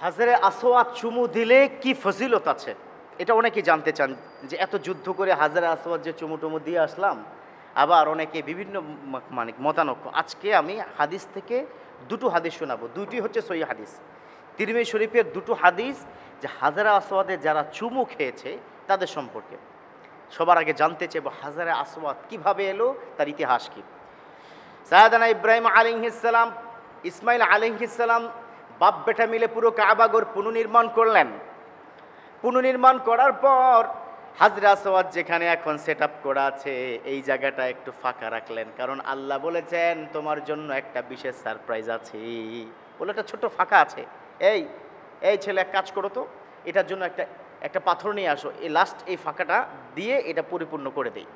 হাজরে আসওয়াদ চুমু দিলে কি ফজিলত আছে, এটা অনেকেই জানতে চান যে এত যুদ্ধ করে হাজরে আসওয়াদ যে চুমু টুমু দিয়ে আসলাম। আবার অনেকে বিভিন্ন মানে মতানক্য। আজকে আমি হাদিস থেকে দুটো হাদিস শোনাবো, দুইটি হচ্ছে সহিহ হাদিস। তিরমিজি শরীফের দুটো হাদিস যে হাজরে আসওয়াদে যারা চুমু খেয়েছে তাদের সম্পর্কে। সবার আগে জানতে চাইব হাজরে আসওয়াদ কিভাবে এলো, তার ইতিহাস কি। সাইয়েদানা ইব্রাহিম আলাইহিস সালাম, ইসমাইল আলাইহিস সালাম বাপ বেটা মিলে পুরো কাবাগর পুনর্নির্মাণ করলেন। পুনর্নির্মাণ করার পর হাজরে আসওয়াদ যেখানে এখন সেট আপ করা আছে এই জায়গাটা একটু ফাঁকা রাখলেন, কারণ আল্লাহ বলেছেন তোমার জন্য একটা বিশেষ সারপ্রাইজ আছে। বলে একটা ছোট্ট ফাঁকা আছে, এই এই ছেলে এক কাজ করো তো, এটার জন্য একটা একটা পাথর নিয়ে আসো, এই লাস্ট এই ফাঁকাটা দিয়ে এটা পরিপূর্ণ করে দেই।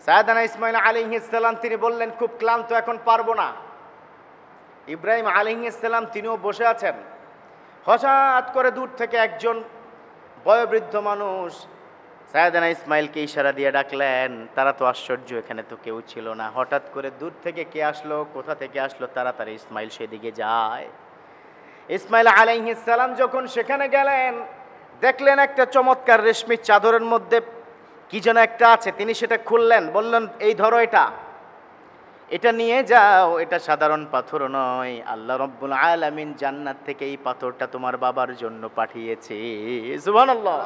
সাইয়েদানা ইসমাইল আলাইহিস সালাম তিনি বললেন খুব ক্লান্ত, এখন পারবো না। ইব্রাহিম আলাইহিস সালাম তিনিও বসে আছেন। হঠাৎ করে দূর থেকে একজন বয়োবৃদ্ধ মানুষ সাইয়েদানা ইসমাইলকে ইশারা দিয়ে ডাকলেন। তারা তো আশ্চর্য, এখানে তো কেউ ছিল না, হঠাৎ করে দূর থেকে কে আসলো, কোথা থেকে আসলো, তাড়াতাড়ি ইসমাইল সেদিকে যায়। ইসমাইল আলাইহিস সালাম যখন সেখানে গেলেন দেখলেন একটা চমৎকার রেশমি চাদরের মধ্যে কি যেন একটা আছে। তিনি সেটা খুললেন, বললেন এই ধরো, এটা নিয়ে যাও, এটা সাধারণ পাথর নয়, আল্লাহ রাব্বুল আলামিন জান্নাত থেকে এই পাথরটা তোমার বাবার জন্য পাঠিয়েছে। সুবহানাল্লাহ,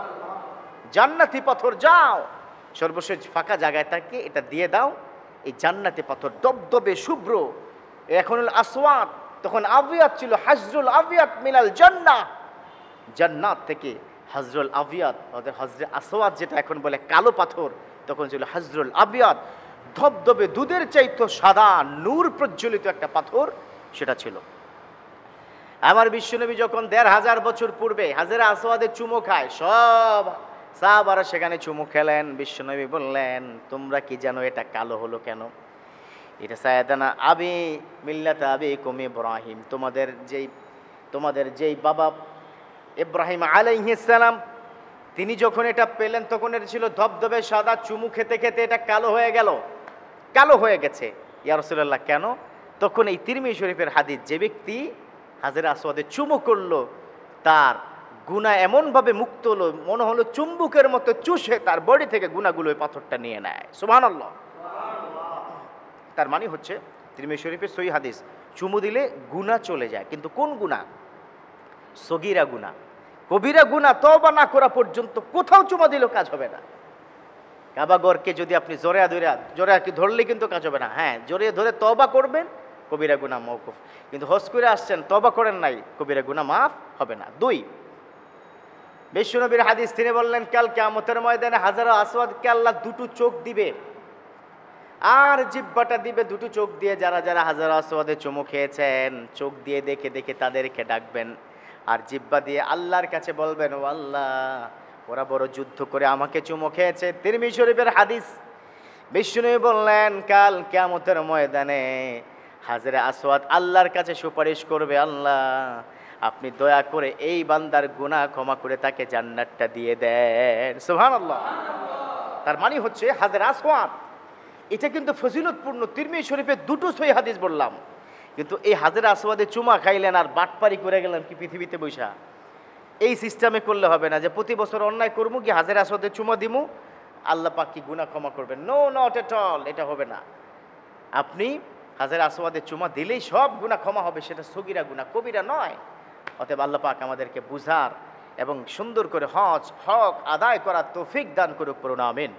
জান্নাতি পাথর, যাও সর্বশেষ ফাঁকা জায়গায় তাকে এটা দিয়ে দাও। এই জান্নাতি পাথর দবদবে শুভ্র, এখন আসওয়াদ, তখন আবিয়াত ছিল, হাজরুল আবিয়াত মিনাল জান্নাহ, জান্নাত থেকে হাজরুল আবিয়াত, ওদের হজরে আসওয়াদ যেটা এখন বলে কালো পাথর, তখন ছিল হাজরুল আবিয়াত, ধবধবে দুধের চাইতো সাদা নূর প্রজ্বলিত একটা পাথর সেটা ছিল। আমার বিশ্বনবী যখন ১৫০০ বছর পূর্বে হাজরে আসওয়াদের চুমো খায়, সব সাহাবারা সেখানে চুমু খেলেন। বিশ্বনবী বললেন তোমরা কি জানো এটা কালো হলো কেন? এটা সাইয়েদানা আবি মিল্লাতা আবিকুম ইব্রাহিম, তোমাদের যেই বাবা ইব্রাহিম আলাইহিস সালাম তিনি যখন এটা পেলেন তখন এটা ছিল ধবধবে সাদা, চুমু খেতে খেতে এটা কালো হয়ে গেল, কালো হয়ে গেছে। ইয়া রাসূলুল্লাহ কেন? তখন এই তিরমিজি শরীফের হাদিস, যে ব্যক্তি হাজরে আসওয়াদে চুমু করলো তার গুনাহ এমনভাবে মুক্ত হলো, মনে হলো চুম্বুকের মতো চুষে তার বডি থেকে গুনাহগুলো ওই পাথরটা নিয়ে নেয়। সুবহানাল্লাহ। তার মানে হচ্ছে তিরমিজি শরীফের সহিহ হাদিস, চুমু দিলে গুনাহ চলে যায়, কিন্তু কোন গুনাহ? সগীরা গুনাহ। কবিরা গুনাহ তওবা না করা পর্যন্ত কোথাও চুমা দিলেও কাজ হবে না। কাবাগরকে যদি আপনি জোরে আর কি ধরলে কিন্তু কাজ হবে না। হ্যাঁ, জোরে ধরে তওবা করবেন, কবিরা গুনাহ মওকুফ। কিন্তু হজ করে আসছেন, তওবা করেন নাই, কবিরা গুনাহ মাফ হবে না। ২, বিশ্বনবীর হাদিস, তিনি বললেন কাল কিয়ামতের ময়দানে হাজরে আসওয়াদকে আল্লাহ দুটো চোখ দিবে আর জিহ্বাটা দিবে। দুটো চোখ দিয়ে যারা যারা হাজরে আসওয়াদে চুমু খেয়েছেন চোখ দিয়ে দেখে দেখে তাদেরকে ডাকবেন, আর জিহ্বা দিয়ে আল্লাহর কাছে বলবেন ও আল্লাহ ওরা বড় যুদ্ধ করে আমাকে চুমু খেয়েছে। তিরমিজি শরীফের হাদিস, বিশ্বনবী বললেন কাল কিয়ামতের ময়দানে হাজরে আসওয়াদ আল্লাহর কাছে সুপারিশ করবে, আল্লাহ আপনি দয়া করে এই বান্দার গুনাহ ক্ষমা করে তাকে জান্নাতটা দিয়ে দেন। সুবহানাল্লাহ। তার মানে হচ্ছে হাজরে আসওয়াদ এটা কিন্তু ফজিলতপূর্ণ। তিরমিজি শরীফের দুটো সহিহ হাদিস বললাম, কিন্তু এই হাজরে আসওয়াদে চুমা খাইলেন আর বাটপারি করে গেলেন কি পৃথিবীতে বৈশা। এই সিস্টেমে করলে হবে না যে প্রতি বছর অন্যায় করবো কি হাজরে আসওয়াদে চুমা দিমু, আল্লাহ পাক কি গুনাহ ক্ষমা করবেন। নো, নট এট অল, এটা হবে না। আপনি হাজরে আসওয়াদে চুমা দিলেই সব গুনাহ ক্ষমা হবে, সেটা সগীরা গুনাহ, কবিরা নয়। অতএব আল্লাহ পাক আমাদেরকে বুঝার এবং সুন্দর করে হক আদায় করার তৌফিক দান করুক, পড়ুন আমিন।